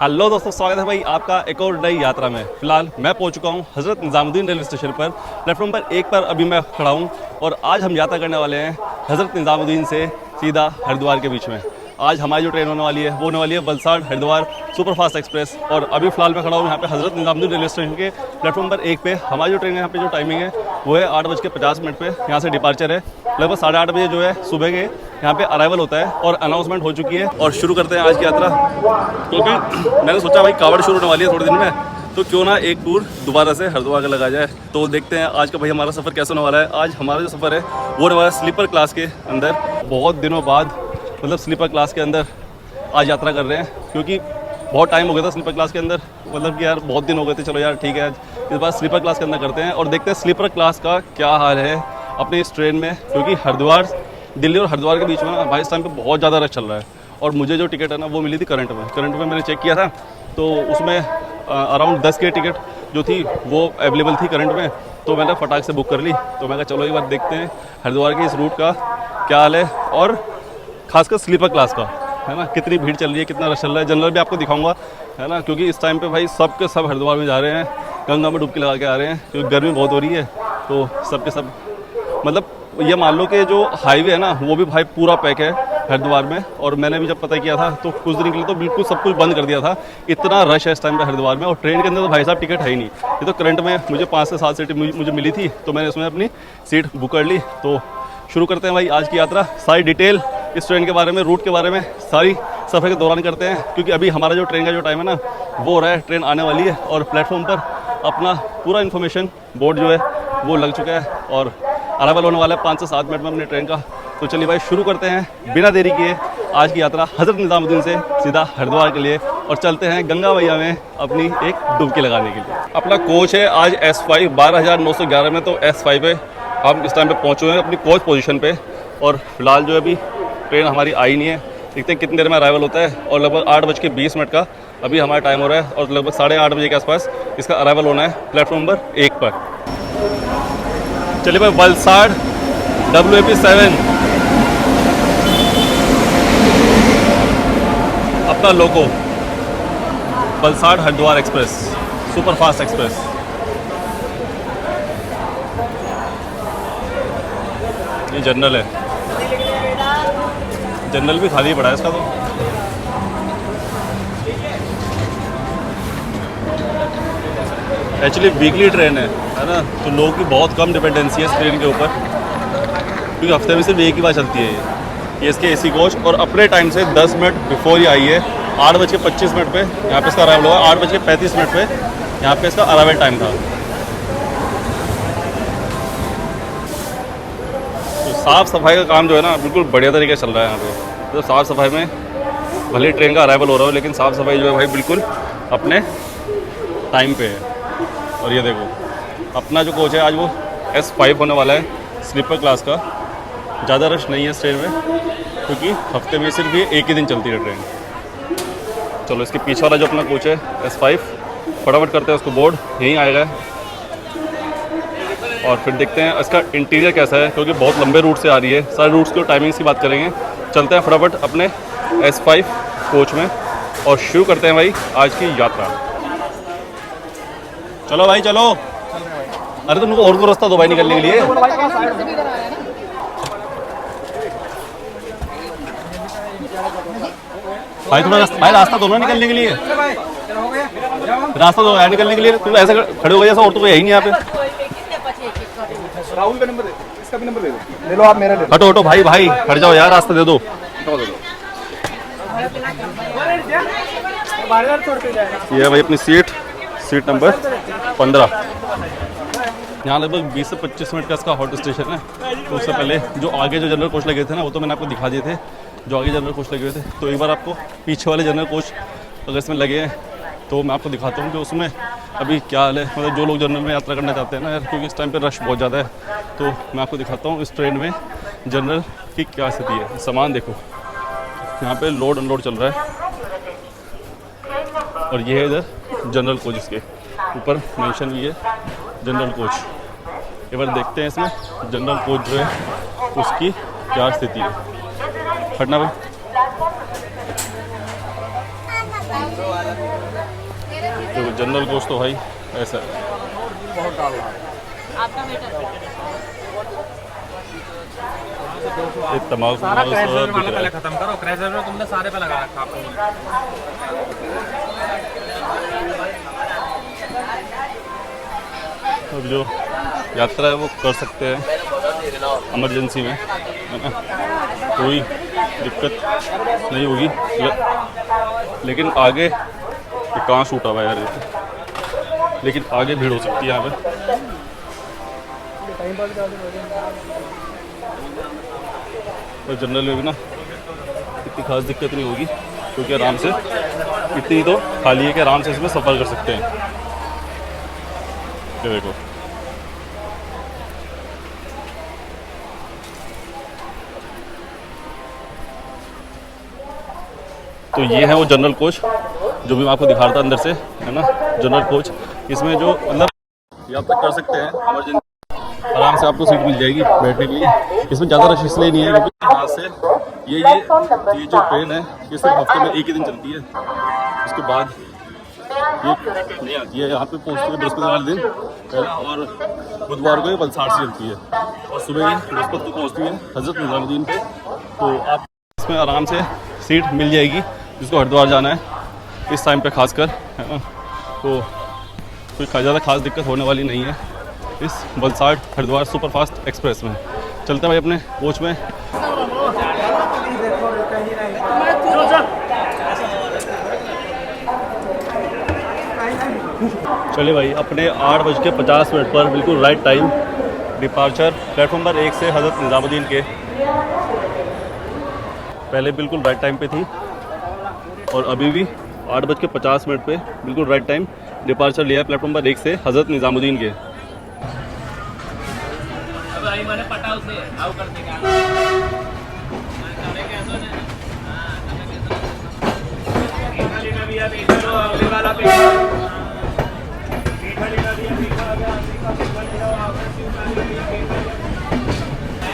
Hello दोस्तों, स्वागत है भाई आपका एक और नई यात्रा में। फिलहाल मैं पहुंच चुका हूं हज़रत निज़ामुद्दीन रेलवे स्टेशन पर। प्लेटफॉर्म पर 1 पर अभी मैं खड़ा हूं और आज हम यात्रा करने वाले हैं हज़रत निज़ामुद्दीन से सीधा हरिद्वार के बीच में। आज हमारी जो ट्रेन होने वाली है वो होने वाली है वलसाड हरिद्वार सुपरफास्ट एक्सप्रेस। और अभी फिलहाल मैं खड़ा हूँ यहाँ पे हज़रत निज़ामुद्दीन रेलवे स्टेशन के प्लेटफॉर्म पर 1 पे। हमारी जो ट्रेन है यहाँ पे जो टाइमिंग है वो है 8:50 पे यहाँ से डिपार्चर है। लगभग 8:30 बजे जो है सुबह के यहाँ पे अराइवल होता है और अनाउंसमेंट हो चुकी है। और शुरू करते हैं आज की यात्रा, क्योंकि मैंने सोचा भाई कावड़ शुरू होने वाली है थोड़े दिन में, तो क्यों ना एक टूर दोबारा से हरिद्वार का लगा जाए। तो देखते हैं आज का भाई हमारा सफ़र कैसे होने वाला है। आज हमारा जो सफ़र है वो होने वाला है स्लीपर क्लास के अंदर। बहुत दिनों बाद मतलब स्लीपर क्लास के अंदर आज यात्रा कर रहे हैं, क्योंकि बहुत टाइम हो गया था स्लीपर क्लास के अंदर। मतलब कि यार बहुत दिन हो गए थे। चलो यार ठीक है, इस बार स्लीपर क्लास के अंदर करते हैं और देखते हैं स्लीपर क्लास का क्या हाल है अपनी इस ट्रेन में। क्योंकि हरिद्वार दिल्ली और हरिद्वार के बीच में ना भाई इस टाइम पे बहुत ज़्यादा रश चल रहा है। और मुझे जो टिकट है ना वो मिली थी करंट में मैंने चेक किया था, तो उसमें अराउंड 10 की टिकट जो थी वो अवेलेबल थी करंट में। तो मैंने फटाक से बुक कर ली। तो मैं कहा चलो एक बार देखते हैं हरिद्वार के इस रूट का क्या हाल है, और ख़ासकर स्लीपर क्लास का, है ना, कितनी भीड़ चल रही है, कितना रश चल रहा है। जनरल भी आपको दिखाऊंगा, है ना, क्योंकि इस टाइम पे भाई सब के सब हरिद्वार में जा रहे हैं, गंगा में डुबकी लगा के आ रहे हैं, क्योंकि गर्मी बहुत हो रही है। तो सब के सब मतलब ये मान लो कि जो हाईवे है ना वो भी भाई पूरा पैक है हरिद्वार में। और मैंने भी जब पता किया था तो कुछ दिन के लिए तो बिल्कुल सब कुछ बंद कर दिया था, इतना रश है इस टाइम पे हरिद्वार में। और ट्रेन के अंदर तो भाई साहब टिकट है ही नहीं। ये तो करंट में मुझे 5 से 7 सीट मुझे मिली थी, तो मैंने उसमें अपनी सीट बुक कर ली। तो शुरू करते हैं भाई आज की यात्रा। सारी डिटेल इस ट्रेन के बारे में, रूट के बारे में सारी सफ़र के दौरान करते हैं, क्योंकि अभी हमारा जो ट्रेन का जो टाइम है ना वो हो रहा है, ट्रेन आने वाली है और प्लेटफॉर्म पर अपना पूरा इन्फॉर्मेशन बोर्ड जो है वो लग चुका है और अराइवल होने वाला है 5 से 7 मिनट में अपनी ट्रेन का। तो चलिए भाई शुरू करते हैं बिना देरी किए आज की यात्रा हज़रत निज़ामुद्दीन से सीधा हरिद्वार के लिए, और चलते हैं गंगा मैया में अपनी एक डुबकी लगाने के लिए। अपना कोच है आज S5 12,911 में, तो S5 पे हम इस टाइम पे पहुँचे हुए हैं अपनी कोच पोजीशन पे। और फिलहाल जो है अभी ट्रेन हमारी आई नहीं है, देखते हैं कितनी देर में अराइवल होता है। और लगभग 8:20 का अभी हमारा टाइम हो रहा है और लगभग 8:30 बजे के आसपास इसका अराइवल होना है प्लेटफॉर्म नंबर 1 पर। चलिए भाई वलसाड WAP7 अपना loco Valsad Haridwar express superfast express. ये जनरल है, जनरल भी खाली पड़ा है इसका। तो एक्चुअली वीकली ट्रेन है ना, तो लोगों की बहुत कम डिपेंडेंसी है इस ट्रेन के ऊपर, क्योंकि हफ्ते में सिर्फ एक ही बार चलती है ये इसके AC कोच। और अपने टाइम से 10 मिनट बिफोर ही आई है। 8:25 पे यहाँ पे इसका अराइवल हुआ। 8:35 पे यहाँ पे इसका अराइवल टाइम था। तो साफ़ सफाई का काम जो है ना बिल्कुल बढ़िया तरीके से चल रहा है यहाँ पे। तो साफ़ सफाई में भले ट्रेन का अराइवल हो रहा हो, लेकिन साफ़ सफाई जो है भाई बिल्कुल अपने टाइम पे है। और ये देखो अपना जो कोच है आज वो S5 होने वाला है स्लीपर क्लास का। ज़्यादा रश नहीं है इस ट्रेन में, क्योंकि हफ्ते में सिर्फ ये एक ही दिन चलती है ट्रेन। चलो इसके पीछे वाला जो अपना कोच है S5 फटाफट करते हैं उसको बोर्ड, यहीं आएगा। और फिर देखते हैं इसका इंटीरियर कैसा है, क्योंकि बहुत लंबे रूट से आ रही है। सारे रूट्स की टाइमिंग्स की बात करेंगे। चलते हैं फटाफट अपने S5 कोच में और शुरू करते हैं भाई आज की यात्रा। चलो भाई चलो। अरे तुमको और को रास्ता दो भाई निकलने के लिए। भाई तुम्हारा भाई रास्ता दो ना निकलने के लिए, रास्ता दो यार निकलने के लिए। तुम ऐसे खड़े हो गए जैसा और तो यही नहीं यहाँ पे। राहुल का नंबर दे, इसका भी नंबर दे दो। ले लो आप मेरा ले लो। हटो हटो भाई भाई हट जाओ यार, रास्ता दे दो। ये है भाई अपनी सीट नंबर 15। यहाँ लगभग 20 से 25 मिनट का इसका हॉट स्टेशन है। तो उससे पहले जो आगे जो जनरल कोच लगे थे ना वो तो मैंने आपको दिखा दिए थे, जो आगे जनरल कोच लगे हुए थे। तो एक बार आपको पीछे वाले जनरल कोच अगर इसमें लगे हैं तो मैं आपको दिखाता हूँ कि उसमें अभी क्या हाल है। मतलब जो लोग जनरल में यात्रा करना चाहते हैं ना यार, क्योंकि इस टाइम पे रश बहुत ज़्यादा है, तो मैं आपको दिखाता हूँ इस ट्रेन में जनरल की क्या स्थिति है। सामान देखो यहाँ पे लोड अनलोड चल रहा है। और ये है इधर जनरल कोच, इसके ऊपर मेंशन भी है जनरल कोच। एक बार देखते हैं इसमें जनरल कोच जो है उसकी क्या स्थिति है। हटना भाई। देखो जनरल कोच तो भाई ऐसा है। ये तमाकू सारा सब क्रैशर दिख वाला रहा पहले है। खत्म करो, क्रैशर में तुमने सारे पे लगा रखा आपने। अब जो यात्रा है वो कर सकते हैं इमरजेंसी में, है ना, कोई दिक्कत नहीं होगी। लेकिन आगे ये कहाँ छूटा हुआ है यार ये, लेकिन आगे भीड़ हो सकती है यहाँ पे। और जनरल में भी ना इतनी खास दिक्कत नहीं होगी, क्योंकि आराम से इतनी तो खाली है कि आराम से इसमें सफ़र कर सकते हैं। ये देखो तो ये है वो जनरल कोच जो भी मैं आपको दिखा रहा था अंदर से, है ना, जनरल कोच। इसमें जो मतलब ये आप तक कर सकते हैं इमरजेंसी, आराम से आपको सीट मिल जाएगी बैठने के लिए। इसमें ज़्यादा रश इसलिए नहीं है क्योंकि यहाँ से ये जो ट्रेन है ये सिर्फ हफ्ते में एक ही दिन चलती है, उसके बाद ये नहीं आती है। यहाँ पे पहुँचती है बृहस्पतिवार दिन पहला, और बुधवार को ये वलसाड़ से चलती है, और सुबह ये बृहस्पति को पहुँचती है हज़रत निज़ामुद्दीन पे। तो आप इसमें आराम से सीट मिल जाएगी जिसको हरिद्वार जाना है इस टाइम पे खासकर, है ना। तो कोई ज़्यादा खास दिक्कत होने वाली नहीं है इस वलसाड़ हरिद्वार सुपरफास्ट एक्सप्रेस में। चलते हैं भाई अपने कोच में। चलिए भाई, अपने 8:50 पर बिल्कुल राइट टाइम डिपार्चर प्लेटफॉर्म पर 1 से हज़रत निज़ामुद्दीन के। पहले बिल्कुल राइट टाइम पे थी और अभी भी 8:50 पे बिल्कुल राइट टाइम डिपार्चर लिया है प्लेटफॉर्म पर 1 से हज़रत निज़ामुद्दीन के।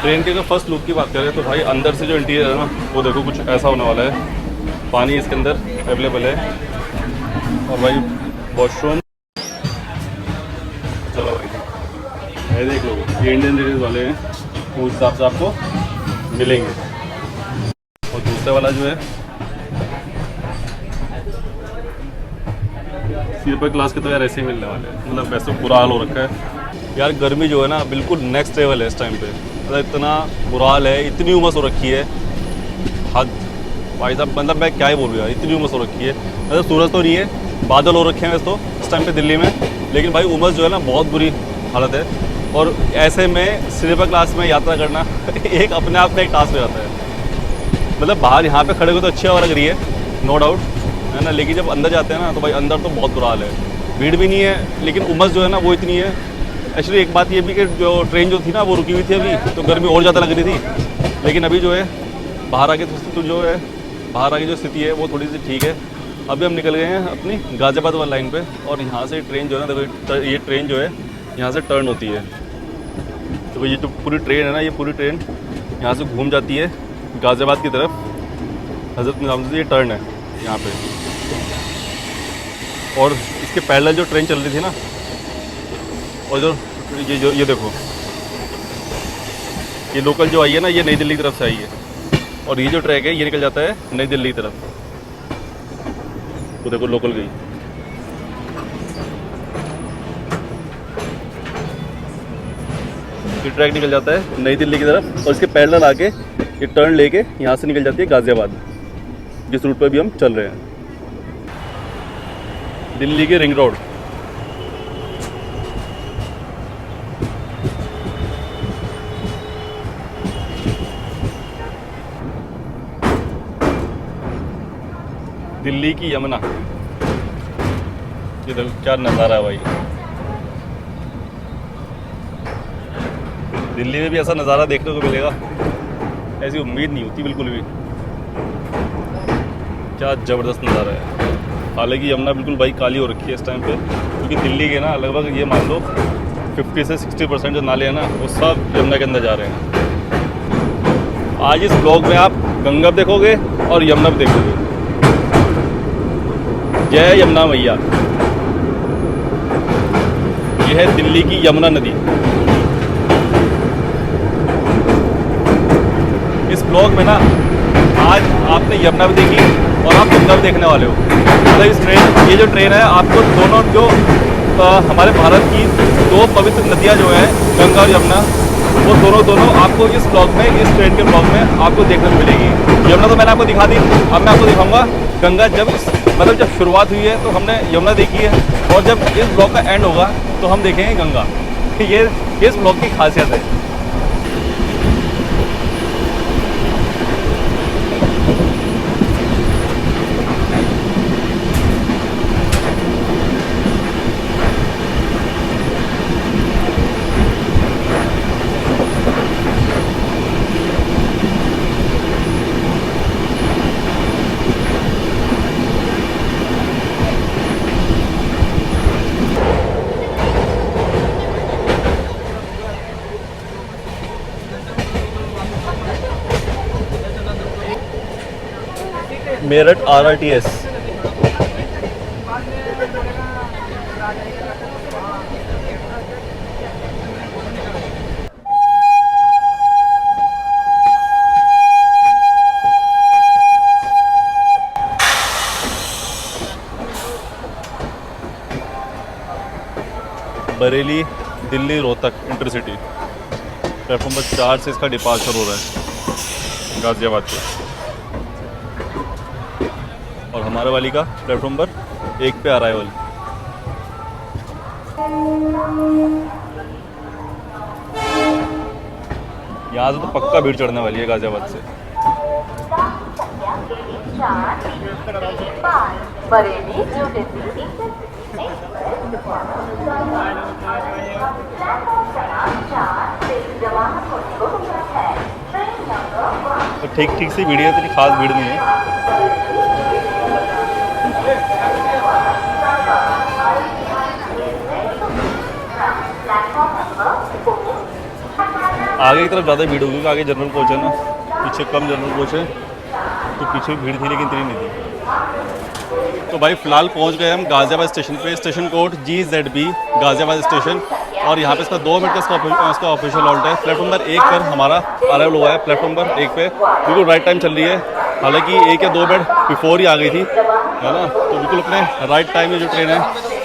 ट्रेन के अगर फर्स्ट लुक की बात करें तो भाई अंदर से जो इंटीरियर है ना वो देखो कुछ ऐसा होने वाला है। पानी इसके अंदर अवेलेबल है, और भाई वॉशरूम, चलो भाई ये देख लो, ये इंडियन रेलवे वाले हैं उस हिसाब से आपको मिलेंगे। और दूसरा वाला जो है स्लीपर क्लास के तो यार ऐसे ही मिलने वाले हैं, मतलब वैसे बुरा हाल हो रखा है यार। गर्मी जो है ना बिल्कुल नेक्स्ट लेवल है इस टाइम पे, मतलब इतना बुरा हाल है, इतनी उमस हो रखी है हद भाई साहब, मतलब मैं क्या ही बोलूँ यार, इतनी उमस हो रखी है। मतलब सूरज तो नहीं है, बादल हो रखे हैं वैसे तो इस टाइम पे दिल्ली में, लेकिन भाई उमस जो है ना बहुत बुरी हालत है। और ऐसे में स्लीपर क्लास में यात्रा करना एक अपने आप में एक टास्क हो जाता है। मतलब बाहर यहाँ पे खड़े हुए तो अच्छी हवा लग रही है, नो डाउट, है ना, लेकिन जब अंदर जाते हैं ना तो भाई अंदर तो बहुत बुरा हाल है। भीड़ भी नहीं है, लेकिन उमस जो है ना वो इतनी है। एक्चुअली एक बात ये भी कि जो ट्रेन जो थी ना वो रुकी हुई थी अभी, तो गर्मी और ज़्यादा लग रही थी, लेकिन अभी जो है बाहर आके तो जो है बाहर आके जो स्थिति है वो थोड़ी सी ठीक है। अभी हम निकल गए हैं अपनी गाज़ियाबाद वाली लाइन पे, और यहाँ से ट्रेन जो है ना देखो, ये ट्रेन जो है यहाँ से टर्न होती है। तो ये जो पूरी ट्रेन है ना, ये पूरी ट्रेन यहाँ से घूम जाती है गाज़ियाबाद की तरफ। हज़रत निज़ामुद्दीन ये टर्न है यहाँ पे, और इसके पैरेलल जो ट्रेन चल रही थी ना, और जो ये देखो, ये लोकल जो आई है ना ये नई दिल्ली की तरफ से आई है, और ये जो ट्रैक है ये निकल जाता है नई दिल्ली की तरफ। तो देखो लोकल गई, ये ट्रैक निकल जाता है नई दिल्ली की तरफ, और इसके पैरेलल आके ये टर्न लेके यहाँ से निकल जाती है गाज़ियाबाद, जिस रूट पर भी हम चल रहे हैं, दिल्ली के रिंग रोड। दिल्ली की यमुना, ये देखो क्या नज़ारा है भाई। दिल्ली में भी ऐसा नज़ारा देखने को मिलेगा, ऐसी उम्मीद नहीं होती बिल्कुल भी। क्या ज़बरदस्त नज़ारा है। हालांकि यमुना बिल्कुल भाई काली हो रखी है इस टाइम पे, क्योंकि दिल्ली के ना लगभग ये मान लो 50 से 60% जो नाले हैं ना वो सब यमुना के अंदर जा रहे हैं। आज इस ब्लॉग में आप गंगा देखोगे और यमुना भी देखोगे। जय यमुना मैया। यह है दिल्ली की यमुना नदी। इस ब्लॉग में ना आज आपने यमुना भी देखी और आप गंगा भी देखने वाले हो। मतलब ये जो ट्रेन है आपको दोनों जो हमारे भारत की दो पवित्र नदियाँ जो हैं गंगा और यमुना, वो दोनों आपको इस ब्लॉग में, इस ट्रेन के ब्लॉग में आपको देखने को मिलेगी। यमुना तो मैंने आपको दिखा दी, अब मैं आपको दिखाऊंगा गंगा। जब शुरुआत हुई है तो हमने यमुना देखी है, और जब इस ब्लॉग का एंड होगा तो हम देखेंगे गंगा। ये इस ब्लॉग की खासियत है। Meerut RRTS। Bareilly Delhi Rohtak intercity platform पर 4 से इसका डिपार्चर हो रहा है गाज़ियाबाद से, और हमारे वाली का प्लेटफॉर्म पर 1 पे अराइवल। यहाँ से तो पक्का भीड़ चढ़ने वाली है गाज़ियाबाद से। तो ठीक से भीड़ है, इतनी खास भीड़ नहीं है। आगे की तरफ ज़्यादा भीड़ होगी, आगे जनरल कोच है ना, पीछे कम जनरल कोच है, तो पीछे भीड़ थी लेकिन इतनी नहीं थी। तो भाई फ़िलहाल पहुंच गए हम गाज़ियाबाद स्टेशन पे। Station code GZB Ghaziabad station, और यहाँ पे इसका 2 मिनट का इसका ऑफिशियल हॉल्ट है। प्लेटफॉर्म पर 1 पर हमारा अराइवल हुआ है। प्लेटफॉर्म पर 1 पे बिल्कुल राइट टाइम चल रही है, हालांकि 1 या 2 मिनट बिफोर ही आ गई थी, है ना। तो बिल्कुल अपने राइट टाइम में जो ट्रेन है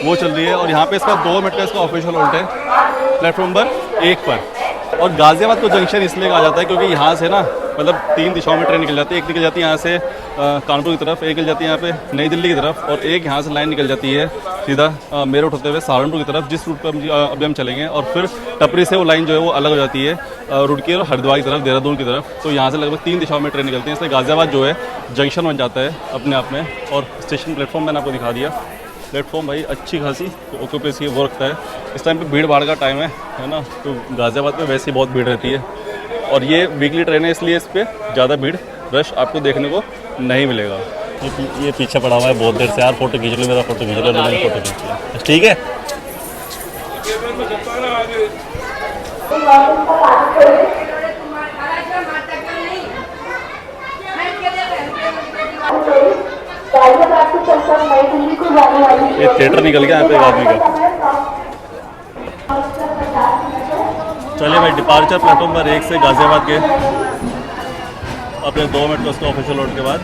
वो चल रही है, और यहाँ पे इसका 2 मिनट का इसका ऑफिशियल हॉल्ट है प्लेटफॉर्म पर 1 पर। और गाज़ियाबाद को जंक्शन इसलिए कहा जाता है क्योंकि यहाँ से ना मतलब 3 दिशाओं में ट्रेन निकल जाती है। एक निकल जाती है यहाँ से कानपुर की तरफ, एक निकल जाती है यहाँ पे नई दिल्ली की तरफ, और एक यहाँ से लाइन निकल जाती है सीधा मेरठ होते हुए सहारनपुर की तरफ, जिस रूट पर अभी हम चलेंगे। और फिर टपरी से वो लाइन जो है वो अलग हो जाती है रुड़की और हरिद्वार की तरफ, देहरादून की तरफ। तो यहाँ से लगभग 3 दिशाओं में ट्रेन निकलती है, इसलिए गाज़ियाबाद जो है जंक्शन बन जाता है अपने आप में। और स्टेशन प्लेटफॉर्म मैंने आपको दिखा दिया। प्लेटफॉर्म भाई अच्छी खासी ऑक्यूपेंसी वो रखता है। इस टाइम पे भीड़ भाड़ का टाइम है ना, तो गाज़ियाबाद में वैसे ही बहुत भीड़ रहती है। और ये वीकली ट्रेन है, इसलिए इस पर ज़्यादा भीड़ रश आपको देखने को नहीं मिलेगा। ये पीछे पड़ा हुआ है बहुत देर से, यार फोटो खींच लो, मेरा फोटो खींच लो, मैंने फोटो खींच लिया, ठीक है। ये थिएटर निकल गया यहाँ पे एक आदमी का। चलिए भाई, डिपार्चर प्लेटफॉर्म पर 1 से गाज़ियाबाद के अपने 2 मिनट का उसका ऑफिशियल लोड के बाद।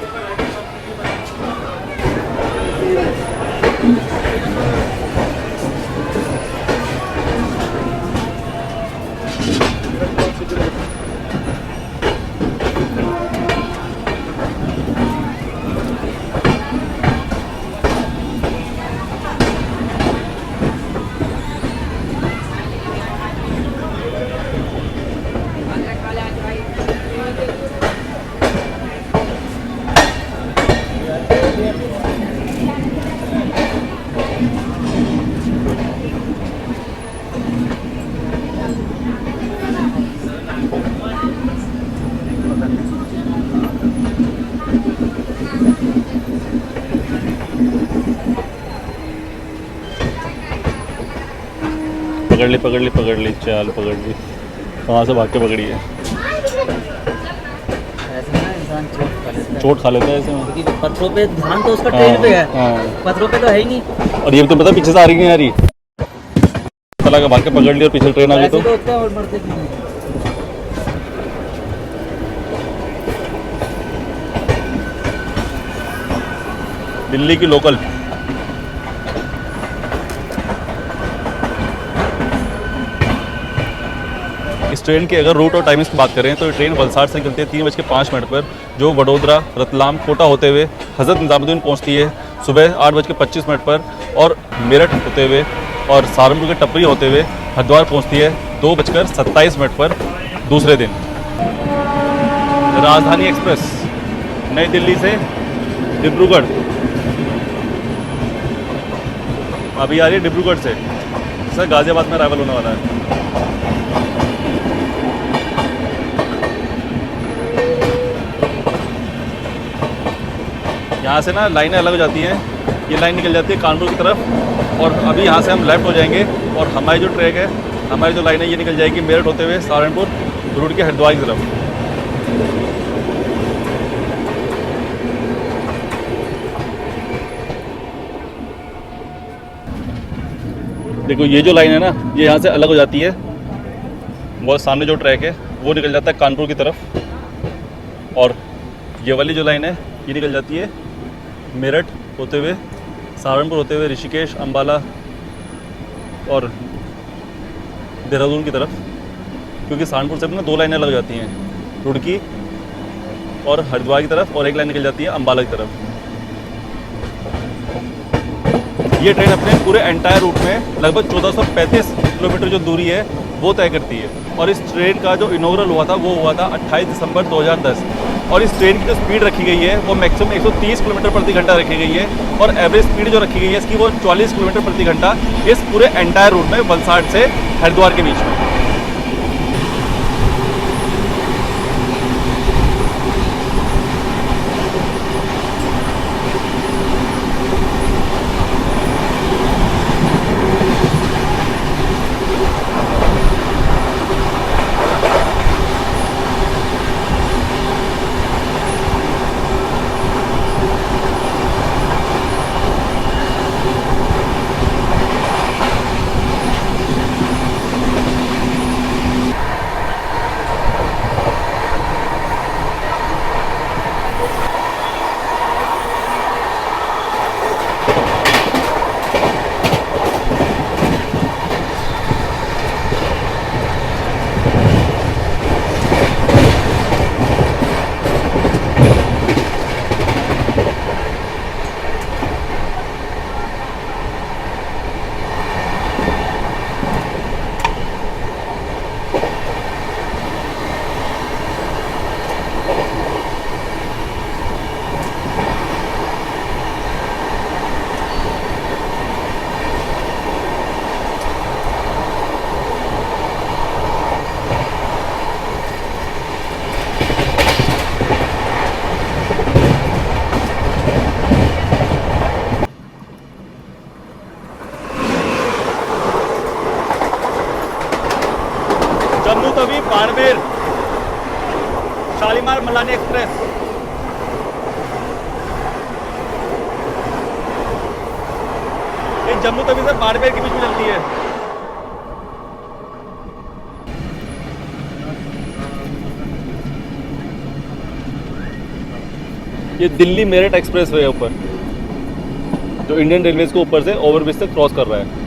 पकड़ ली चाल, पकड़ ली, वहाँ से भाग के पकड़ी है। ऐसे ना इंसान चेक करे लगता है, चोट खा लेता है ऐसे में। क्योंकि पत्थरों पे ध्यान तो उसका ट्रेन पे है, हाँ। पत्थरों पे तो है ही नहीं। और ये भी तो पता पीछे से आ रही है यार, ये चला के भाग के पकड़ लिया और पीछे ट्रेन आ गई ऐसे तो तो होते हैं और मरते भी नहीं। दिल्ली की लोकल। इस ट्रेन के अगर रूट और टाइमिंग्स की बात करें तो ये ट्रेन वलसाड से निकलती है 3:05 पर, जो वडोदरा, रतलाम, कोटा होते हुए हज़रत निज़ामुद्दीन पहुंचती है सुबह 8:25 पर, और मेरठ होते हुए और सहारनपुर के टपरी होते हुए हरिद्वार पहुंचती है 2:27 पर दूसरे दिन। राजधानी एक्सप्रेस नई दिल्ली से डिब्रूगढ़ अभी आ रही है, डिब्रूगढ़ से सर गाज़ियाबाद में अराइवल होने वाला है। यहाँ से ना लाइनें अलग हो जाती हैं, ये लाइन निकल जाती है कानपुर की तरफ, और अभी यहाँ से हम लेफ्ट हो जाएंगे और हमारी जो ट्रैक है, हमारी जो लाइन है, ये निकल जाएगी मेरठ होते हुए सहारनपुर रूट के हरिद्वार की तरफ। देखो ये जो लाइन है ना, ये यहाँ से अलग हो जाती है, बहुत सामने जो ट्रैक है वो निकल जाता है कानपुर की तरफ, और ये वाली जो लाइन है ये निकल जाती है मेरठ होते हुए सहारनपुर होते हुए ऋषिकेश, अंबाला और देहरादून की तरफ, क्योंकि सहारनपुर से ना 2 लाइनें लग जाती हैं, रुड़की और हरिद्वार की तरफ, और एक लाइन निकल जाती है अंबाला की तरफ। ये ट्रेन अपने पूरे एंटायर रूट में लगभग 1435 किलोमीटर जो दूरी है वो तय करती है, और इस ट्रेन का जो इनॉग्रल हुआ था वो हुआ था 28 दिसंबर 2010, और इस ट्रेन की जो स्पीड रखी गई है वो मैक्सिमम 130 किलोमीटर प्रति घंटा रखी गई है, और एवरेज स्पीड जो रखी गई है इसकी वो 40 किलोमीटर प्रति घंटा इस पूरे एंटायर रूट में वलसाड से हरिद्वार के बीच में। जम्मू तवी बाड़मेर शालीमार मलानी एक्सप्रेस। ये जम्मू तवी से बाड़मेर के बीच में चलती है। ये दिल्ली मेरठ एक्सप्रेस वे है ऊपर, जो इंडियन रेलवेज को ऊपर से ओवरब्रिज से क्रॉस कर रहा है।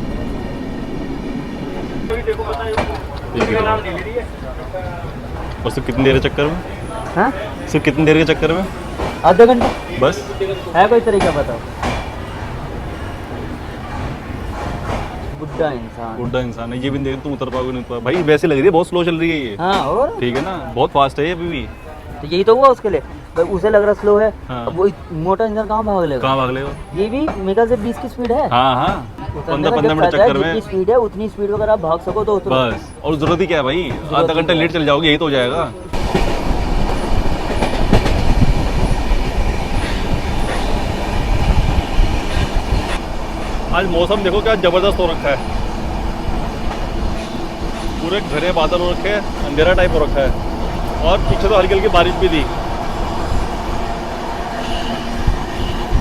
और सिर्फ कितनी देर के चक्कर में? हाँ, सिर्फ कितनी देर के चक्कर में? आधा घंटा बस। है, कोई तरीका बताओ। बुढ़ा इंसान, बुढ़ा इंसान है, ये भी देख तुम उतर पाओगे नहीं उतर पाओगे। भाई वैसे लग रही है बहुत स्लो चल रही है ये। हाँ, और ठीक है ना, बहुत फास्ट है ये अभी भी। तो यही तो हुआ उसके लिए, भाई उसे लग रहा स्लो है। हाँ। अब वो मोटा इंजन कहाँ भाग लेगा? कहाँ भाग लेगा? ये भी मेगा से 20 की स्पीड है। हाँ हाँ, 15 मिनट चक्कर में। जितनी स्पीड है उतनी स्पीड अगर आप भाग सको तो उतरो। बस, और जरूरत ही क्या है भाई, आधा घंटा लेट चल जाओगे यही तो हो जाएगा। आज मौसम देखो क्या जबरदस्त हो रखा है, पूरे घने बादल हो रखे हैं, अंधेरा टाइप हो रखा है, और पीछे तो हल्की हल्की बारिश भी थी।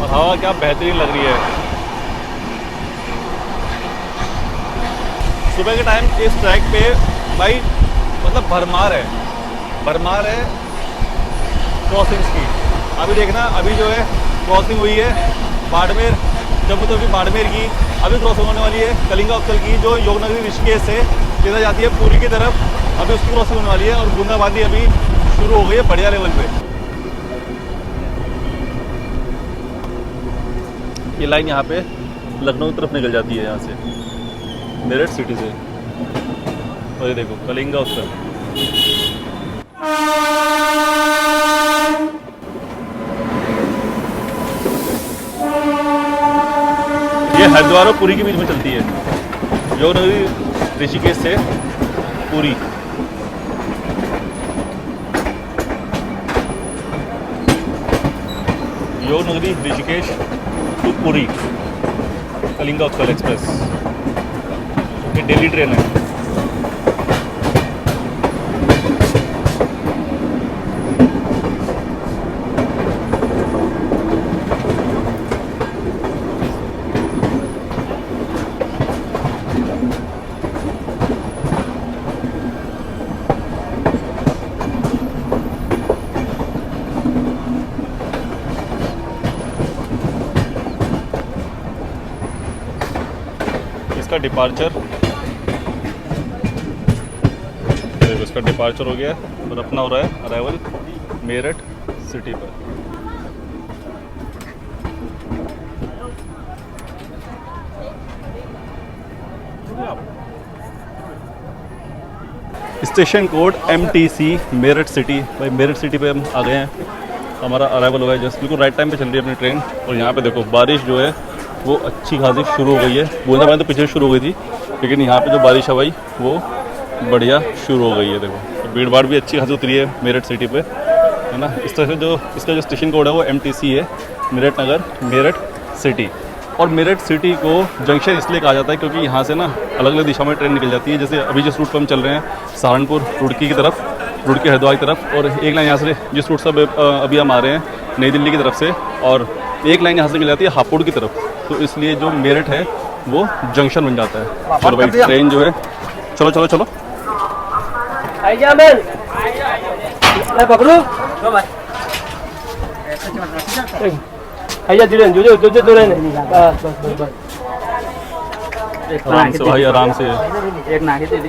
और हवा क्या बेहतरीन लग रही है। सुबह के टाइम इस ट्रैक पे भाई मतलब भरमार है क्रॉसिंग्स की। अभी देखना, अभी जो है क्रॉसिंग हुई है बाड़मेर, जम्मू तवी बाड़मेर की, अभी क्रॉसिंग होने वाली है कलिंगा उत्कल की जो योगनगरी ऋषिकेश से सीधा जाती है पुरी की तरफ, अभी उसकी क्रॉसिंग होने वाली है। और बूंदाबांदी अभी शुरू हो गई है बढ़िया लेवल पे। ये लाइन यहाँ पे लखनऊ की तरफ निकल जाती है यहाँ से, मेरठ सिटी से। और ये देखो कलिंगा उत्कल। ये हरिद्वार और पुरी के बीच में चलती है, योगनगरी ऋषिकेश से पुरी। Yognagari Rishikesh to Puri Kalinga Utkal express. ये डेली ट्रेन है। इसका डिपार्चर, देखो इसका डिपार्चर हो गया और अपना हो रहा है अराइवल मेरठ सिटी पर। Station code MTC Meerut city. भाई मेरठ सिटी पे हम आ गए हैं, हमारा अराइवल हो गया जस्ट, बिल्कुल राइट टाइम पे चल रही है अपनी ट्रेन। और यहाँ पे देखो बारिश जो है वो अच्छी खासी शुरू हो गई है। बूंदाबांदी तो पीछे शुरू हो गई थी, लेकिन यहाँ पे जो बारिश है भाई वो बढ़िया शुरू हो गई है। देखो तो भीड़ भाड़ भी अच्छी खासी उतरी है मेरठ सिटी पे, है ना। इस तरह से जो इसका जो स्टेशन कोड है वो MTC है, मेरठ नगर मेरठ सिटी। और मेरठ सिटी को जंक्शन इसलिए कहा जाता है क्योंकि यहाँ से ना अलग अलग दिशा में ट्रेन निकल जाती है। जैसे अभी जिस रूट पर हम चल रहे हैं सहारनपुर रुड़की की तरफ, रुड़की हरिद्वार की तरफ, और एक लाइन यहाँ से जिस रूट से अभी हम आ रहे हैं नई दिल्ली की तरफ से, और एक लाइन यहाँ से निकल जाती है हापुड़ की तरफ। तो इसलिए जो मेरठ है वो जंक्शन बन जाता है। चलो भाई ट्रेन जो है, चलो चलो चलो पकड़ू आइए धीरे धीरे आराम से भाई, आराम से। एक नाके दे दी,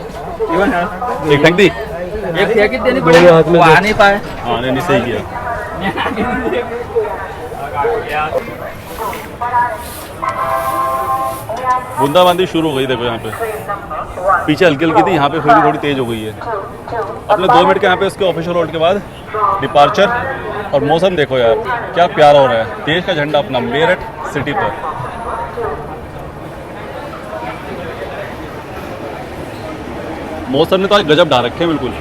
एक फेंक दी, एक फेंक देनी पड़ेगी, वो आ नहीं पाए। हाँ नहीं सही किया। बूंदाबांदी शुरू हो गई, देखो यहाँ पे पीछे हल्की हल्की थी, यहाँ पे फिर भी थोड़ी तेज हो गई है। अपने 2 मिनट के यहाँ पे उसके ऑफिशियल रोड के बाद डिपार्चर। और मौसम देखो यार क्या प्यारा हो रहा है, देश का झंडा अपना मेरठ सिटी पर। मौसम ने तो आज गजब ढा रखे हैं बिल्कुल।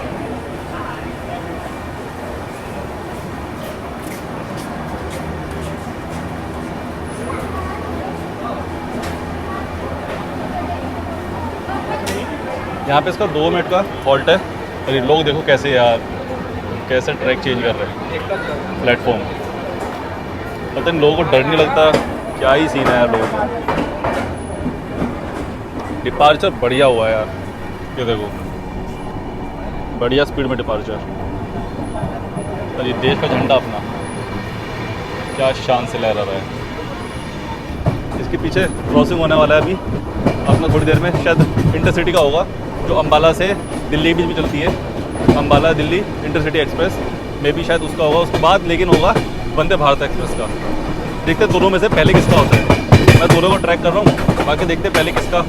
यहाँ पे इसका 2 मिनट का फॉल्ट है। और ये लोग देखो कैसे यार, कैसे ट्रैक चेंज कर रहे हैं प्लेटफॉर्म। पता नहीं लोगों को डर नहीं लगता, क्या ही सीन है यार लोगों का। डिपार्चर बढ़िया हुआ है यार, ये देखो बढ़िया स्पीड में डिपार्चर। और ये देश का झंडा अपना क्या शान से लहरा रहा है। इसके पीछे क्रॉसिंग होने वाला है अभी अपना थोड़ी देर में, शायद इंटरसिटी का होगा जो अंबाला से दिल्ली के बीच में चलती है, अंबाला दिल्ली इंटरसिटी एक्सप्रेस में भी शायद उसका होगा उसके बाद। लेकिन होगा वंदे भारत एक्सप्रेस का। देखते हैं दोनों में से पहले किसका होता है। मैं दोनों को ट्रैक कर रहा हूँ, बाकी देखते हैं पहले किसका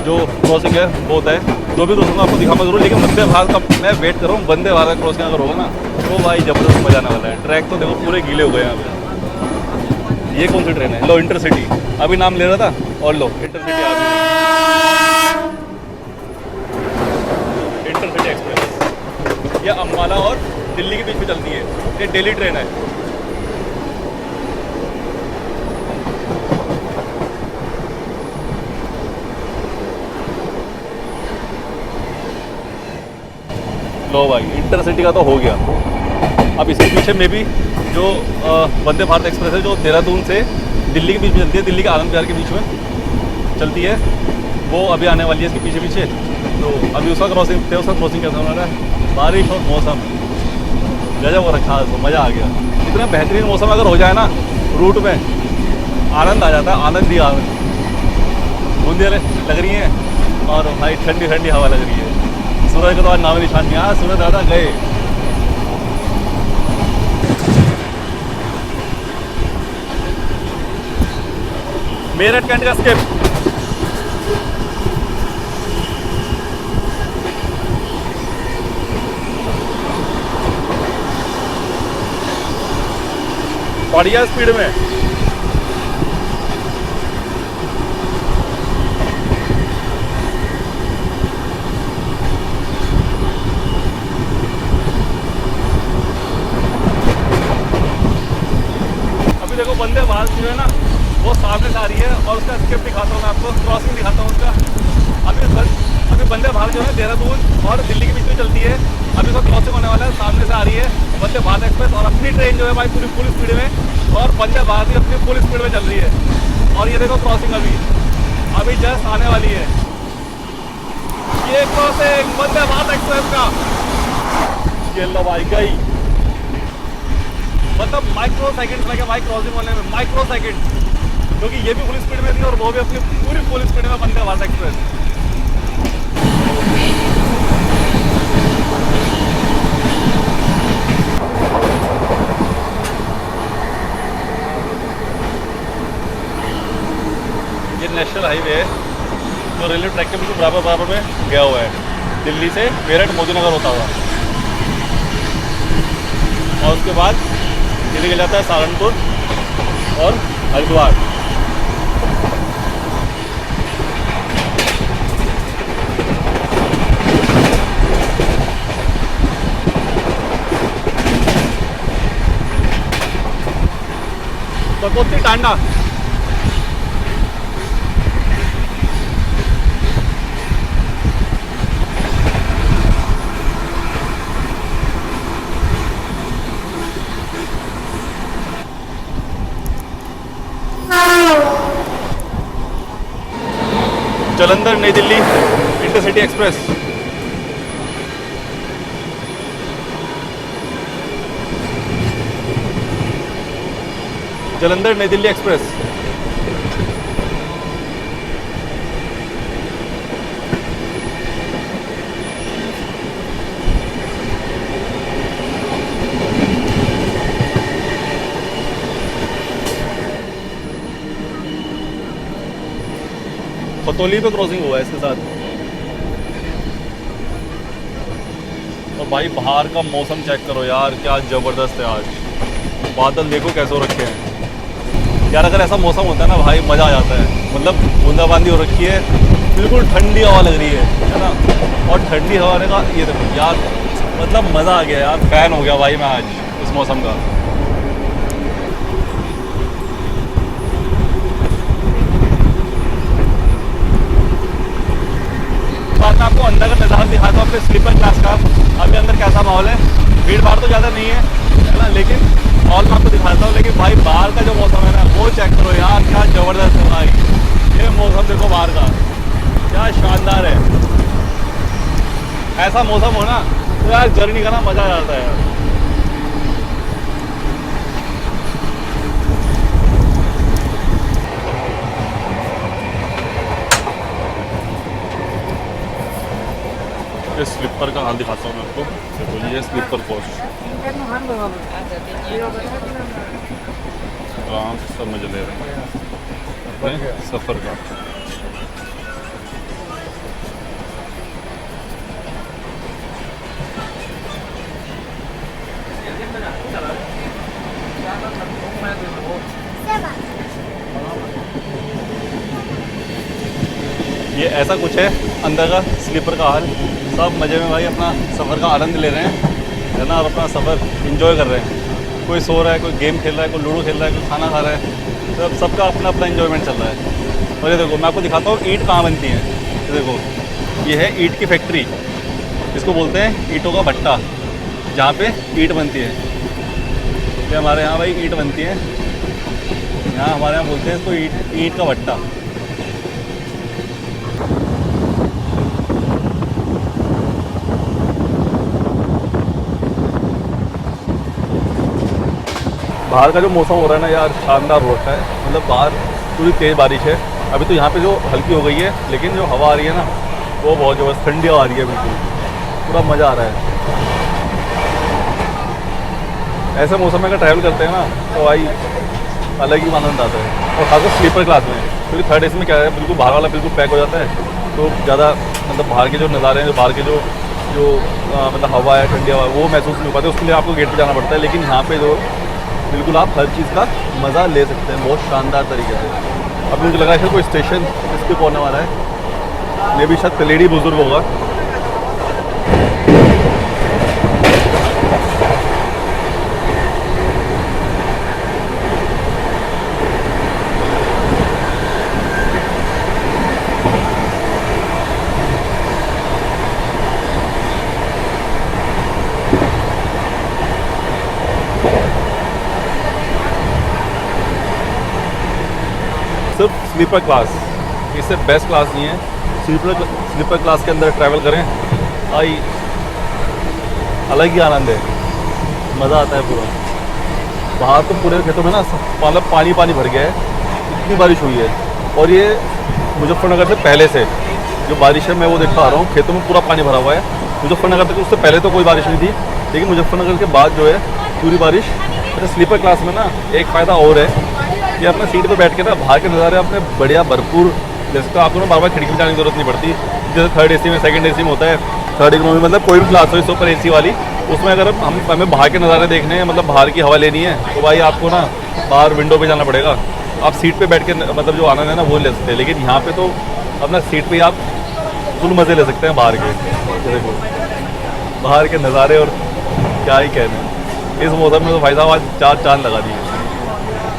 जो क्रॉसिंग है वो होता है। जो भी क्रॉसिंग आपको दिखाऊंगा जरूर, लेकिन वंदे भारत का मैं वेट कर रहा हूँ। वंदे भारत क्रॉसिंग अगर होगा ना तो भाई ज़बरदस्त मजा आने वाला है। ट्रैक तो देखो पूरे गीले हो गए यहाँ पे। ये कौन सी ट्रेन है? लो इंटरसिटी, अभी नाम ले रहा था और लो इंटरसिटी आ गई। इंटरसिटी एक्सप्रेस ये अंबाला और दिल्ली के बीच में चलती है, ये डेली ट्रेन है। लो भाई इंटरसिटी का तो हो गया। अब इसके पीछे में भी जो वंदे भारत एक्सप्रेस है जो देहरादून से दिल्ली के बीच में चलती है, दिल्ली के आनंद विहार के बीच में चलती है, वो अभी आने वाली है इसके पीछे पीछे। तो अभी उसका क्रॉसिंग थे, उसका क्रॉसिंग कैसा होना है, बारिश और मौसम गजब हो रखा है, तो मज़ा आ गया। इतना बेहतरीन मौसम अगर हो जाए ना रूट में, आनंद आ जाता है, आनंद ही आनंद। बूंदियाँ लग रही हैं और भाई ठंडी ठंडी हवा लग रही है। सूरज का तो आज नाम निशान नहीं आया, सूरज दादा गए। मेरठ कैंट का स्किप, बढ़िया स्पीड में। अभी देखो वंदे भारत जो है ना वो सामने से आ रही है और उसका स्किप दिखाता हूँ मैं आपको, क्रॉसिंग दिखाता हूँ उसका। अभी वंदे भारत जो है देहरादून और दिल्ली के बीच में चलती है, अभी उसका क्रॉसिंग होने वाला है, सामने से आ रही है वंदे भारत एक्सप्रेस और अपनी ट्रेन जो है भाई पूरी फुल स्पीड में, और वंदे भारत अपनी फुल स्पीड में चल रही है। और ये देखो क्रॉसिंग अभी जस्ट आने वाली है, ये क्रॉसिंग वंदे भारत एक्सप्रेस का। ये लो भाई गई, मतलब माइक्रो सेकंड लगे भाई क्रॉसिंग होने में, माइक्रो सेकंड, क्योंकि ये भी फुल स्पीड में थी और वो भी अपनी पूरी फुल स्पीड में वंदे भारत एक्सप्रेस। ये नेशनल हाईवे है जो रेलवे ट्रैक के बिल्कुल बराबर में गया हुआ है, दिल्ली से मेरठ मोदीनगर होता हुआ, और उसके बाद ये निकल जाता है सहारनपुर और हरिद्वार। कपोती टांडा, जालंधर नई दिल्ली इंटरसिटी एक्सप्रेस। जालंधर नई दिल्ली एक्सप्रेस। खतौली पे क्रॉसिंग हुआ है इसके साथ। और भाई बाहर का मौसम चेक करो यार, क्या ज़बरदस्त है आज। बादल देखो कैसे हो रखे हैं यार, अगर ऐसा मौसम होता है ना भाई मज़ा आ जाता है। मतलब बूंदाबांदी हो रखी है, बिल्कुल ठंडी हवा लग रही है ना, और ठंडी हवा का ये देखो यार, मतलब मज़ा आ गया यार, फ़ैन हो गया भाई मैं आज इस मौसम का। मैं आपको अंदर का नज़ारा दिखाता हूँ अपने स्लीपर क्लास का। अभी अंदर कैसा माहौल है, भीड़ भाड़ तो ज़्यादा नहीं है ना, लेकिन माहौल मैं आपको दिखाता हूँ। लेकिन भाई बाहर का जो मौसम है ना वो चेक करो यार, क्या ज़बरदस्त है भाई। ये मौसम देखो बाहर का, क्या शानदार है। ऐसा मौसम हो ना तो यार जर्नी करना मज़ा आ जाता है यार। ये स्लीपर का हाल दिखाता हूँ मैं आपको, देखो ये स्लीपर कोच आराम से सब मजे ले रहे हैं अपने सफ़र का। ये ऐसा कुछ है अंदर का स्लीपर का हाल। सब मज़े में भाई अपना सफ़र का आनंद ले रहे हैं है ना, और अपना सफ़र एंजॉय कर रहे हैं। कोई सो रहा है, कोई गेम खेल रहा है, कोई लूडो खेल रहा है, कोई खाना खा रहा है, तो सबका अपना अपना एंजॉयमेंट चल रहा है। और ये देखो मैं आपको दिखाता हूँ ईंट कहाँ बनती है। ये देखो ये है ईंट की फैक्ट्री, इसको बोलते हैं ईंटों का भट्टा, जहाँ पे ईंट बनती है। ये हमारे यहाँ भाई ईंट बनती है, यहाँ हमारे यहाँ बोलते हैं इसको ईंट का भट्टा। बाहर का जो मौसम हो रहा है ना यार, शानदार हो रखा है। मतलब बाहर पूरी तेज़ बारिश है। अभी तो यहाँ पे जो हल्की हो गई है, लेकिन जो हवा आ रही है ना वो बहुत ज़बरदस्त ठंडी हवा आ रही है, बिल्कुल पूरा मज़ा आ रहा है। ऐसे मौसम में अगर ट्रैवल करते हैं ना तो भाई अलग ही आनंद आता है, और खासकर स्लीपर क्लास में, क्योंकि थर्ड एसी में क्या है, बिल्कुल बाहर वाला बिल्कुल पैक हो जाता है, तो ज़्यादा मतलब बाहर के जो नज़ारे हैं, जो बाहर के जो मतलब हवा है, ठंडी हवा, वो महसूस नहीं हो पाते। उसके लिए आपको गेट पर जाना पड़ता है, लेकिन यहाँ पे जो बिल्कुल आप हर चीज़ का मज़ा ले सकते हैं बहुत शानदार तरीके से। अब मुझे लगा है कोई स्टेशन इसके पहुँचने वाला है, मे भी शायद कलेडी बुजुर्ग होगा। सिर्फ स्लीपर क्लास, इससे बेस्ट क्लास नहीं है। स्लीपर क्लास के अंदर ट्रैवल करें, आई अलग ही आनंद है, मज़ा आता है पूरा। बाहर तो पूरे खेतों में ना मतलब पानी भर गया है, इतनी बारिश हुई है। और ये मुजफ्फरनगर से पहले से जो बारिश है मैं वो देख पा रहा हूँ, खेतों में पूरा पानी भरा हुआ है। मुजफ्फरनगर तक उससे पहले तो कोई बारिश नहीं थी, लेकिन मुजफ्फरनगर के बाद जो है पूरी बारिश। अच्छा, स्लीपर क्लास में ना एक फ़ायदा और है कि अपने सीट पर बैठ के ना बाहर के नज़ारे अपने बढ़िया भरपूर, जैसे तो आपको ना बार बार खिड़की में जाने की जरूरत नहीं पड़ती, जैसे थर्ड एसी में, सेकंड एसी में होता है। थर्ड इकोनॉमी मतलब कोई भी क्लास हो, इस ऊपर एसी वाली, उसमें अगर हमें बाहर के नज़ारे देखने हैं, मतलब बाहर की हवा लेनी है, तो भाई आपको ना बाहर विंडो पे जाना पड़ेगा। आप सीट पे बैठ के मतलब जो आनंद है ना वो ले सकते हैं, लेकिन यहाँ पे तो अपना सीट पे ही आप फुल मज़े ले सकते हैं बाहर के। देखो बाहर के नज़ारे, और क्या ही कहने, इस मौसम में तो भाई साहब आज 4 चांद लगा दिए।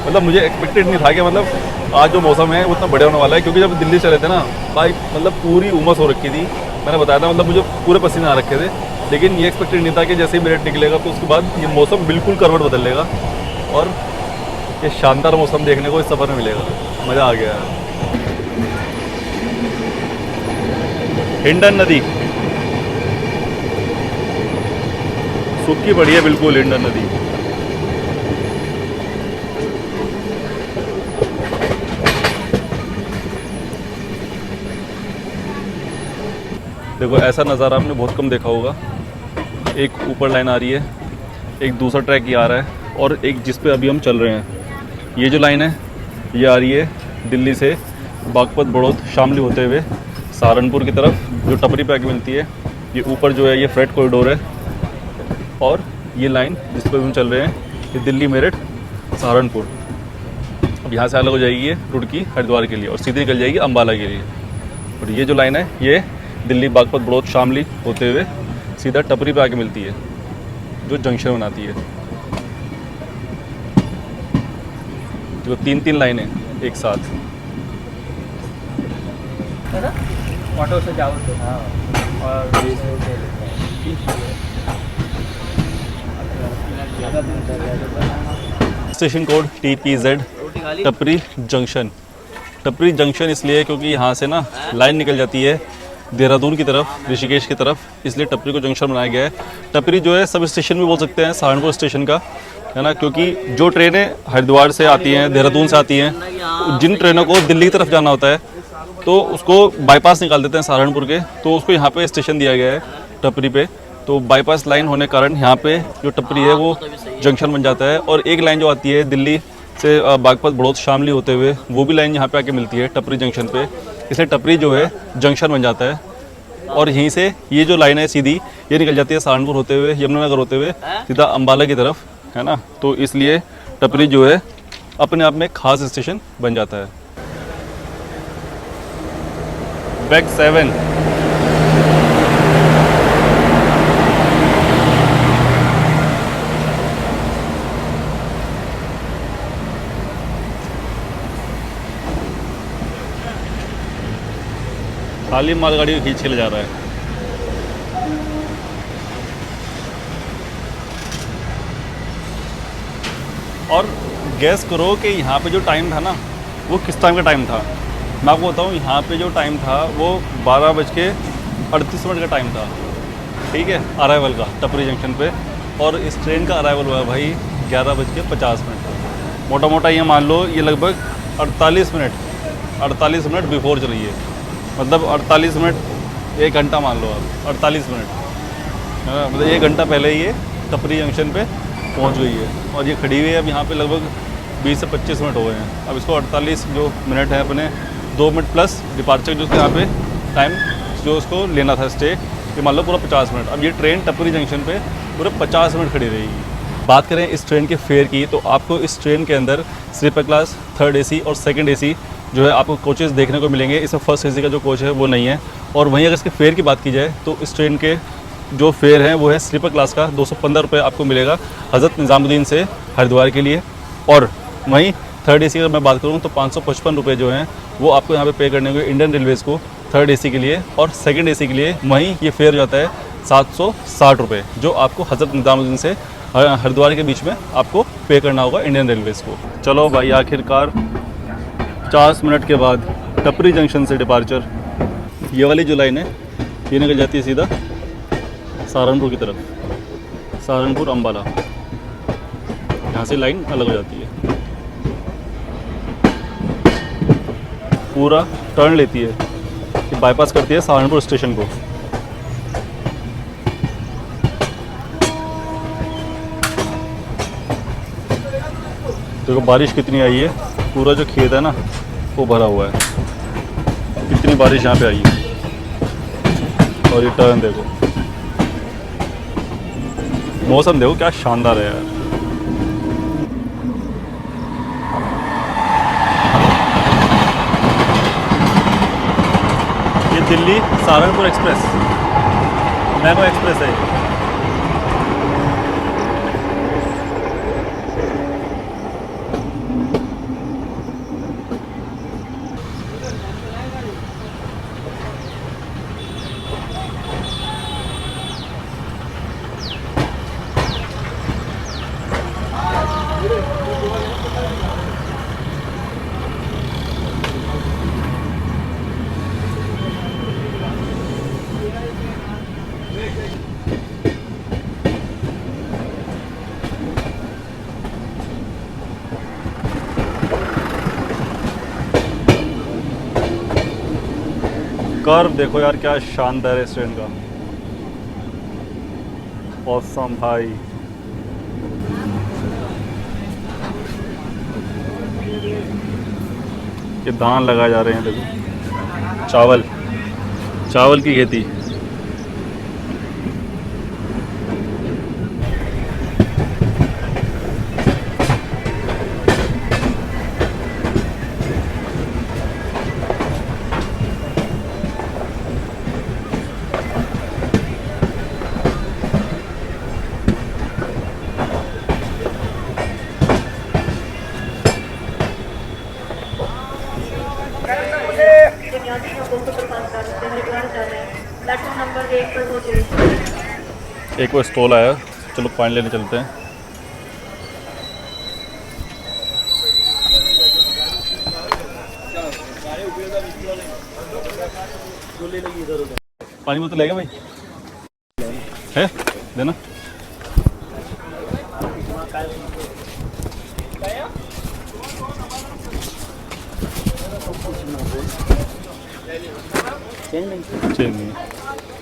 मतलब मुझे एक्सपेक्टेड नहीं था कि मतलब आज जो मौसम है वो इतना बढ़िया होने वाला है, क्योंकि जब दिल्ली चले थे ना भाई मतलब पूरी उमस हो रखी थी। मैंने बताया था मतलब मुझे पूरे पसीने आ रखे थे, लेकिन ये एक्सपेक्टेड नहीं था कि जैसे ही मेरिट निकलेगा तो उसके बाद ये मौसम बिल्कुल करवट बदल लेगा, और ये शानदार मौसम देखने को इस सफ़र में मिलेगा। मज़ा आ गया। हिंडन नदी सूखी पड़ी है बिल्कुल, हिंडन नदी। देखो ऐसा नज़ारा आपने बहुत कम देखा होगा। एक ऊपर लाइन आ रही है, एक दूसरा ट्रैक ये आ रहा है, और एक जिस पे अभी हम चल रहे हैं, ये जो लाइन है ये आ रही है दिल्ली से बागपत, बड़ौद, शामली होते हुए सहारनपुर की तरफ, जो टपरी पे आके मिलती है। ये ऊपर जो है ये फ्रेट कॉरिडोर है, और ये लाइन जिस पर हम चल रहे हैं ये दिल्ली, मेरठ, सहारनपुर। अब यहाँ से अलग हो जाएगी ये रुड़की, हरिद्वार के लिए, और सीधी निकल जाएगी अम्बाला के लिए। और ये जो लाइन है ये दिल्ली, बागपत, बड़ौद, शामली होते हुए सीधा टपरी पे आके मिलती है, जो जंक्शन बनाती है। जो 3 लाइनें एक साथ। ऑटो से जाओ तो हाँ, और स्टेशन कोड TPZ टपरी जंक्शन। टपरी जंक्शन इसलिए क्योंकि यहाँ से ना लाइन निकल जाती है देहरादून की तरफ, ऋषिकेश की तरफ, इसलिए टपरी को जंक्शन बनाया गया है। टपरी जो है सब स्टेशन भी बोल सकते हैं सहारनपुर स्टेशन का, है ना, क्योंकि जो ट्रेनें हरिद्वार से आती हैं, देहरादून से आती हैं, जिन ट्रेनों को दिल्ली की तरफ जाना होता है तो उसको बाईपास निकाल देते हैं सहारनपुर के, तो उसको यहाँ पे स्टेशन दिया गया है टपरी पे। तो बाईपास लाइन होने के कारण यहाँ पे जो टपरी है वो जंक्शन बन जाता है। और एक लाइन जो आती है दिल्ली से बागपत, बड़ौद, शामली होते हुए, वो भी लाइन यहाँ पे आके मिलती है टपरी जंक्शन पे, इसलिए टपरी जो है जंक्शन बन जाता है। और यहीं से ये जो लाइन है सीधी ये निकल जाती है सहारनपुर होते हुए, यमुनानगर होते हुए सीधा अम्बाला की तरफ, है ना। तो इसलिए टपरी जो है अपने आप में एक खास स्टेशन बन जाता है। बैग 7 खाली मालगाड़ी को खींच के ले जा रहा है। गैस करो कि यहाँ पे जो टाइम था ना वो किस टाइम का टाइम था। मैं आपको बताऊँ, यहाँ पे जो टाइम था वो 12:38 का टाइम था, ठीक है, अराइवल का टपरी जंक्शन पे। और इस ट्रेन का अराइवल हुआ है भाई 11:50। मोटा मोटा ये मान लो ये लगभग 48 मिनट बिफोर चली है। मतलब 48 मिनट, 1 घंटा मान लो आप, 48 मिनट, मतलब 1 घंटा पहले ये टपरी जंक्शन पे पहुंच गई है। और ये खड़ी हुई है अब यहाँ पे लगभग 20 से 25 मिनट हो गए हैं। अब इसको 48 जो मिनट है अपने 2 मिनट प्लस डिपार्चर जो यहाँ पे टाइम जो उसको लेना था स्टे, ये मान लो पूरा 50 मिनट। अब ये ट्रेन टपरी जंक्शन पे पूरे 50 मिनट खड़ी रहेगी। बात करें इस ट्रेन के फेयर की, तो आपको इस ट्रेन के अंदर स्लीपर क्लास, थर्ड एसी और सेकंड एसी जो है आपको कोचेज़ देखने को मिलेंगे। इसमें फर्स्ट एसी का जो कोच है वो नहीं है। और वहीं अगर इसके फेयर की बात की जाए तो इस ट्रेन के जो फेयर है वो है स्लीपर क्लास का 215 रुपये आपको मिलेगा हज़रत निज़ामुद्दीन से हरिद्वार के लिए। और वहीं थर्ड एसी अगर मैं बात करूँ तो 555 रुपये जो हैं वो आपको यहाँ पे पे करने होंगे इंडियन रेलवेज़ को थर्ड एसी के लिए। और सेकंड एसी के लिए वहीं ये फेयर जाता है 760 रुपये, जो आपको हज़रत निज़ामुद्दीन से हरिद्वार के बीच में आपको पे करना होगा इंडियन रेलवेज़ को। चलो भाई, आखिरकार 50 मिनट के बाद टपरी जंक्शन से डिपार्चर। ये वाली जो लाइन है ये निकल जाती है सीधा सहारनपुर की तरफ, सहारनपुर अम्बाला। यहाँ से लाइन अलग हो जाती है, पूरा टर्न लेती है, ये बाईपास करती है सहारनपुर स्टेशन को। देखो बारिश कितनी आई है, पूरा जो खेत है ना वो भरा हुआ है, कितनी बारिश यहाँ पे आई है। और ये टर्न देखो, मौसम देखो क्या शानदार है यार। ये Delhi Saharanpur express, mango express है। कर्व देखो यार क्या शानदार है इस ट्रेन का, ऑसम भाई। ये धान लगाए जा रहे हैं, देखो चावल की खेती। एक वो स्टॉल आया, चलो पानी लेने चलते हैं। पानी बोतल लेगा भाई, है देना। चेंज नहीं,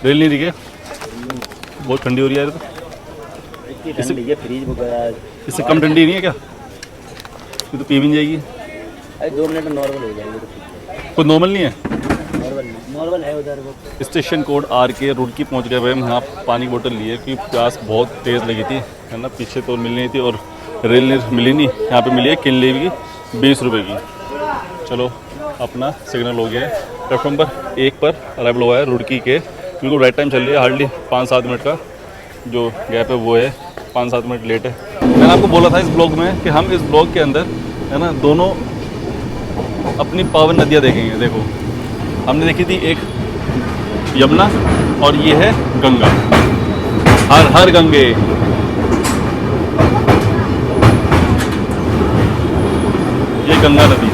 रेल नहीं दिखे, बहुत ठंडी हो रही है यार। तो फ्रीज वगैरह इससे कम ठंडी नहीं है क्या? ये तो पी भी नहीं जाएगी। 2 मिनट में नॉर्मल हो जाएगी। कोई नॉर्मल नहीं है, नॉर्मल है उधर वो। स्टेशन कोड RK रुड़की पहुंच गए भाई हम। यहाँ पानी की बोतल लिए क्योंकि प्यास बहुत तेज़ लगी थी, है ना। पीछे तो मिल नहीं थी और रेल ने मिली नहीं। यहाँ पे मिली है किनले की 20 रुपये की। चलो अपना सिग्नल हो गया है। प्लेटफॉर्म पर 1 पर अराइवल हुआ है रुड़की के, बिल्कुल राइट टाइम चल रही है। हार्डली 5-7 मिनट का जो गैप है वो है, 5-7 मिनट लेट है। मैंने आपको बोला था इस ब्लॉग में कि हम इस ब्लॉग के अंदर, है ना, दोनों अपनी पावन नदियाँ देखेंगे। देखो हमने देखी थी एक यमुना और ये है गंगा। हर हर गंगे। ये गंगा नदी,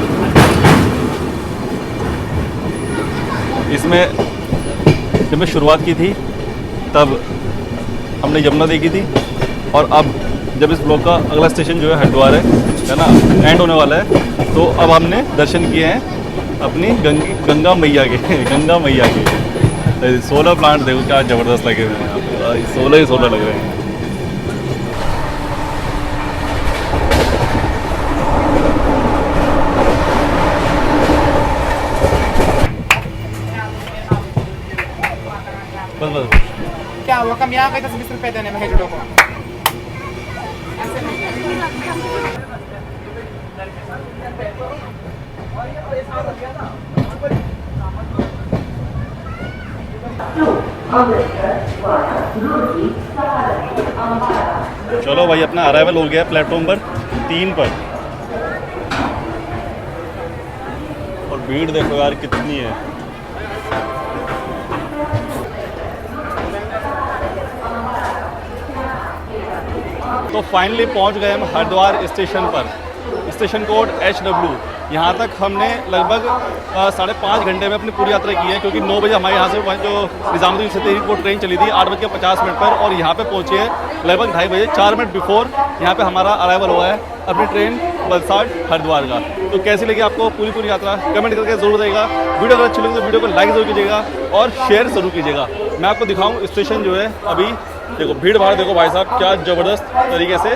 इसमें जब मैं शुरुआत की थी तब हमने यमुना देखी थी, और अब जब इस ब्लॉक का अगला स्टेशन जो है हरिद्वार है ना, एंड होने वाला है, तो अब हमने दर्शन किए हैं अपनी गंगा मैया के गंगा मैया के। सोलर प्लांट देखो क्या ज़बरदस्त लगे हुए हैं यहाँ पे, सोलर ही सोलर लग रहे हैं। बस बस क्या हुआ, कम यहाँ गए 10-20 रुपए देने में हेडो को। चलो भाई, अपना अराइवल हो गया प्लेटफॉर्म पर 3 पर, और भीड़ देखो यार कितनी है। तो फाइनली पहुंच गए हम हरिद्वार स्टेशन पर। Station code HW। यहाँ तक हमने लगभग 5.5 घंटे में अपनी पूरी यात्रा की है, क्योंकि 9 बजे हमारे यहाँ से जो निज़ामुद्दीन से तेरी को ट्रेन चली थी 8:50 पर, और यहाँ पे पहुँचे हैं लगभग 2:30 बजे, 4 मिनट बिफोर यहाँ पे हमारा अराइवल हुआ है अपनी ट्रेन वलसाड हरिद्वार का। तो कैसी लगी आपको पूरी यात्रा, कमेंट करके जरूर बताइएगा। वीडियो अगर अच्छी लगी तो वीडियो को लाइक जरूर कीजिएगा और शेयर ज़रूर कीजिएगा। मैं आपको दिखाऊँ स्टेशन जो है, अभी देखो भीड़ भाड़ देखो भाई साहब, क्या ज़बरदस्त तरीके से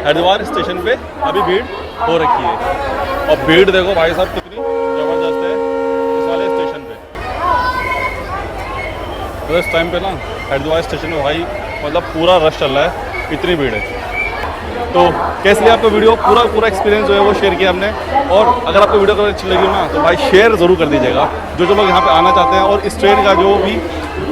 हरिद्वार स्टेशन पे अभी भीड़ हो रखी है, और भीड़ देखो भाई साहब कितनी ज़बरदस्त है इस वाले स्टेशन पे। तो इस टाइम पे ना हरिद्वार स्टेशन में भाई मतलब पूरा रश चल रहा है, इतनी भीड़ है। तो कैसे लिए आपको वीडियो, पूरा एक्सपीरियंस जो है वो शेयर किया हमने। और अगर आपको वीडियो अगर अच्छी लगी हो ना, तो भाई शेयर ज़रूर कर दीजिएगा। जो लोग यहाँ पे आना चाहते हैं और इस ट्रेन का जो भी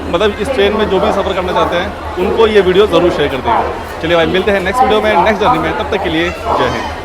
मतलब इस ट्रेन में जो भी सफ़र करना चाहते हैं, उनको ये वीडियो ज़रूर शेयर कर दीजिएगा। चलिए भाई, मिलते हैं नेक्स्ट वीडियो में, नेक्स्ट जर्नी में। तब तक के लिए जय हिंद।